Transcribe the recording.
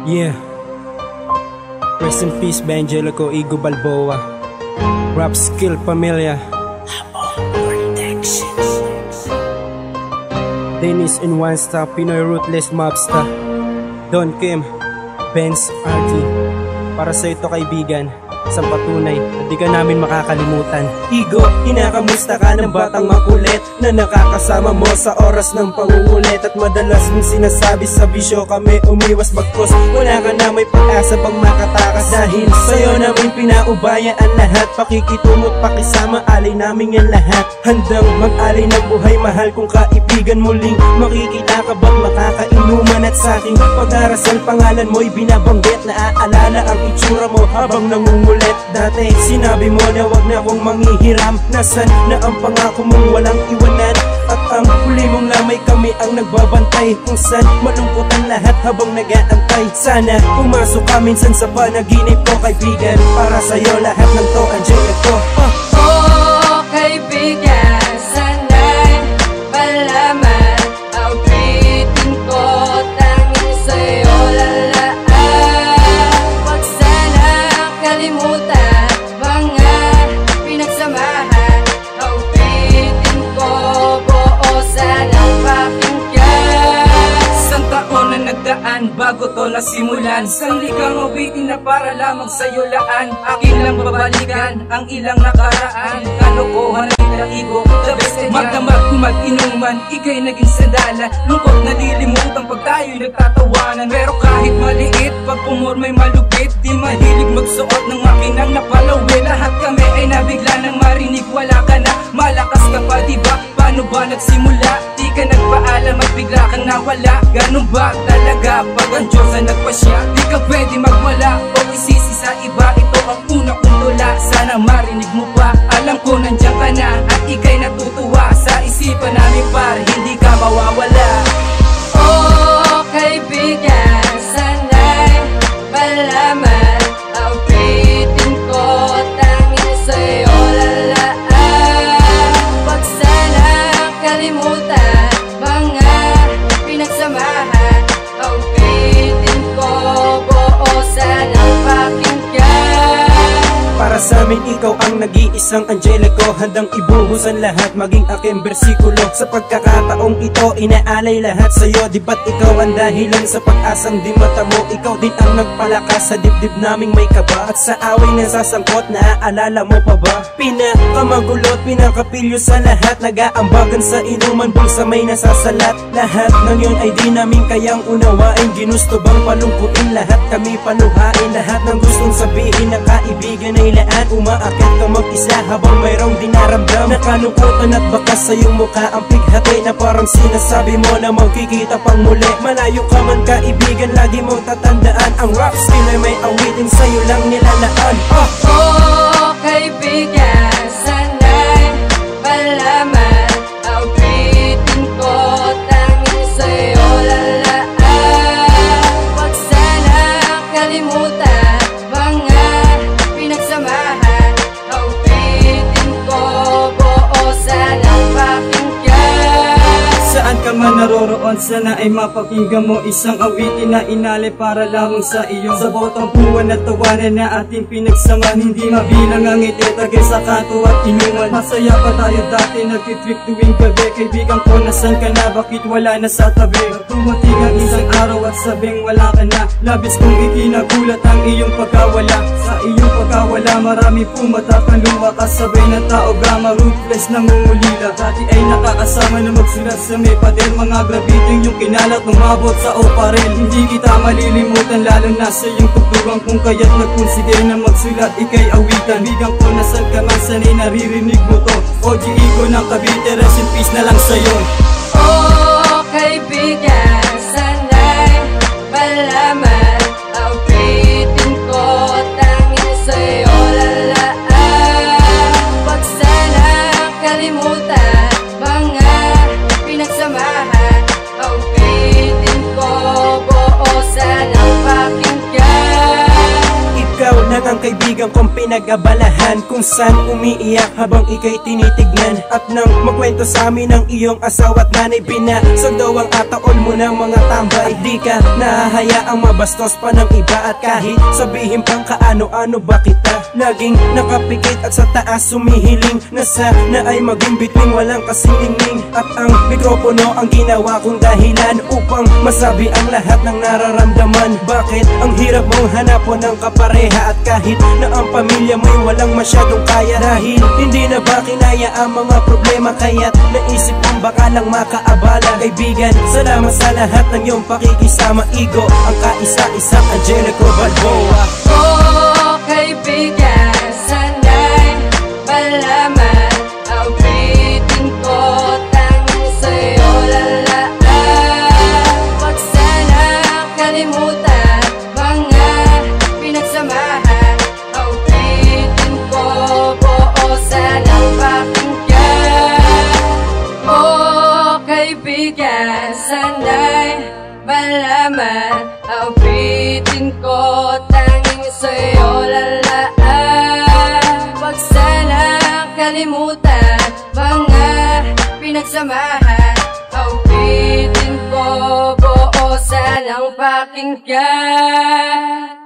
Yeah. Rest in peace, Angelico Igo Balboa. Rap skill familia. Dennis in One Star, Pinoy Ruthless Mobster. Don Kim, Benz RT. Para sa ito kaibigan, isang patunay na di ka namin makakalimutan. Igo, kinakamusta ka ng batang makulit na nakakasama mo sa oras ng pangungulit. At madalas mong sinasabi sa bisyo kami umiwas bagkos. Wala ka na may pag-asa pang makatakas. Dahil sa'yo namin pinaubayan ang lahat. Pakikitungo't pakisama, alay namin yan lahat. Handang mag-alay ng buhay, mahal kong kaibigan. Muling makikita ka bang makakainuman? At sa'king pag-arasal pangalan mo'y binabanggit. Naaalala ang itsura mo habang nangungulit. Dati sinabi mo na wag na akong manghihiram. Nasaan na ang pangako mong walang iwanan? At ang huli mong lamay kami ang nagbabantay. Kung saan malungkot ang lahat habang nag-aantay. Sana pumasok ka minsan sa panaginip ko, kaibigan. Para sa'yo lahat ng to, Angelico. Oh, kaibigan, sana'y malaman ang bitin ko, tanging sa'yo lalaan. Wag sanang kalimutan mga pinagsamahan. Ang bitin ko, buo sanang pakinggan. Isang taon na nagdaan bago to nasimulan. Isang ligang awitin na para lamang sa'yo laan. Akin lang babalikan ang ilang nakaraan. Kalokohan ng Igo, the best na magdamag kung mag-inuman, ika'y naging sandala. Lungkot nalilimutan pag tayo'y nagtatawanan. Pero kahit maliit, pag pumorma'y malupit. Di mahilig magsuot ng makinang napalawin. Lahat kami ay nabigla nang marinig wala ka na. Malakas ka pa diba? Paano ba nagsimula? Di ka nagpaalam at bigla kang nawala. Ganun ba talaga pag ang Diyos ang nagpasya? Di ka pwede magwala o isisi sa iba. Ito ang una kong tula, sana marinig mo pa. Alam ko nandiyan ka na at ika'y natutuwa. Sa isipan namin par, hindi ka mawawala. Oh, kaibigan, sana'y malaman ang bitin ko, tanging sa'yo lalaan. Wag sanang kalimutan mga pinagsamahan. Ang bitin ko, buo sanang pakinggan. Para sa amin ikaw ang nag-iisang Angelico. Handang ibuhos ang lahat, maging aking bersikulo. Sa pagkakataong ito, inaalay lahat sa'yo. Di ba't ikaw ang dahilan sa pag-asang di matamo? Ikaw din ang nagpalakas sa dibdib naming may kaba. At sa away na sasangkot, naaalala mo pa ba? Pinakamagulot, pinakapilyo sa lahat. Nag-aambagan sa inuman, bulsa may nasasalat. Lahat ng yun ay di namin kayang unawain. Ginusto bang palungkutin lahat, kami paluhain. Lahat ng gustong sabihin na kaibigan ay laan. Umaakit ka mag-isa habang mayroong dinaramdam. Nakalungkutan at bakas sa iyong mukha ang pighati. Na parang sinasabi mo na magkikita pang muli. Malayo ka man kaibigan, lagi mong tatandaan. Ang rap skill ay may awitin sa'yo lang nilalaan. Oh, kaibigan, sana'y malaman ang bitin ko, tanging sa'yo lalaan. Wag sanang kalimutan mga pinagsamahan. Ang bitin ko, buo sanang pakinggan. Saan ka man naroroon, sana ay mapakinggan mo isang awitin na inalay para lamang sa iyo. Sa botang buwan at tawanan na ating pinagsaman, hindi mabilang ang ngiti, tagay sa kanto at inuman. Masaya pa tayo dati, nagtitrip tuwing gabi. Kaibigan ko, nasan ka na? Bakit wala na sa tabi? Dumating ang isang araw at sabing wala ka na. Labis kong ikinagulat ang iyong pagkawala. Sa iyong pagkawala, marami pumatakang lumakas. Sabay ng tao, gama, ruthless, nangungulila. Dati ay nakakasama na magsulat sa may pader. Mga grabiting yung kinalat, umabot sa oparel. Hindi kita malilimutan, lalo na sa iyong tugtugan. Kung kaya't nagpunsigay na magsulat, ikay awitan. Bigang ko, nasan ka man, sanay naririnig mo to. OG Igo ng Cavite, rest in peace na lang sa'yo. Oh, kaibigan, sana'y malaman ang bitin ko, tanging sa'yo lalaan. Wag sanang kalimutan mga pinagsamahan. Ang bitin ko, buo sanang pakinggan. Ikaw na ang kaibigan kaibigan kong pinag-abalahan, kung saan umiiyak habang ika'y tinitignan. At nang magkwento sa amin ng iyong asawa at nanay, binasag daw ang ataol mo ng mga tambay. Di ka nahahayaang mabastos pa ng iba, at kahit sabihin pang kaano-ano ba kita, laging nakapikit at sa taas sumihiling na sana ay maging bitwing walang kasiningning. At ang mikropono ang ginawa kong dahilan upang masabi ang lahat ng nararamdaman. Bakit ang hirap mong hanapon ng kapareha, at kahit na ang pamilya mo'y walang masyadong kaya, dahil hindi na ba kinaya ang mga problema, kaya't naisip kong baka lang makaabala. Kaibigan, salamat sa lahat ng iyong pakikisama. Igo, ang kaisa-isang Angelico Balboa. Oh, kaibigan, sana'y malaman, awitin ko tanging sa'yo lalaan. Huwag sana kalimutan mga pinagsamahan, awitin ko buo sanang pakinggan. Oh, kaibigan, sana'y malaman, awitin ko tanging sa'yo lalaan. Huwag sana kalimutan mga pinagsamahan, awitin ko buo sanang pakinggan.